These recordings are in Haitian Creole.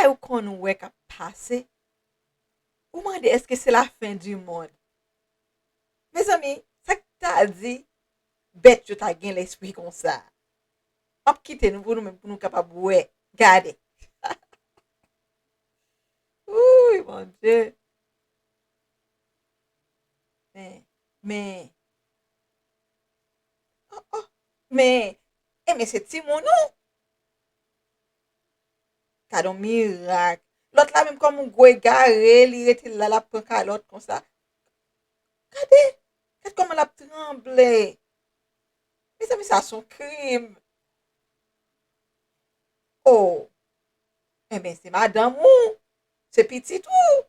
bagay ou kon wè ka pase, ou mande est-ce que c'est la fin du monde? Mes amis, ça que t'as dit, bête yo ta gen l'esprit comme ça. Ap kite nou pou nou men pou nou kapab wè, gade. Ouh, mon Dieu. Mais, oh, oh, mais c'est Timon, non? Kadon miracle. L'autre là, même comme un gwe gare, li rete là, la pran kalot comme ça. Gade, gade comment la tremble. Mes amis, ça son crime. Oh, eh ben c'est madame ou, c'est petit ou.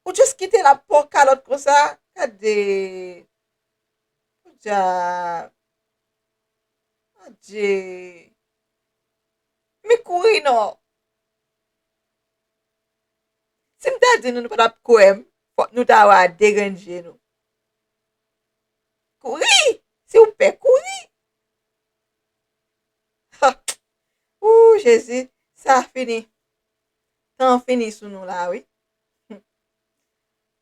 Ou just quitte la pran kalot comme ça. Gade, ja, adje. Mais kouri non. Si mta di nou nou pa tap kouem, fok nou ta wa derenje nou. Kouri! Si ou pe kouri! Ha! Ouh, Jésus, ça a fini. Tan fini sou nou la, oui.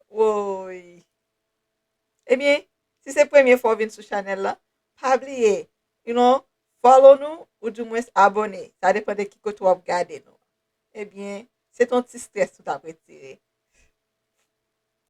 Oui. Eh bien, si c'est première fois vin sou channel la, pa bliye, follow nou ou du moins abonne. Ça dépend de qui que tu as regardé nous. Eh bien, c'est ton petit stress tout à retire.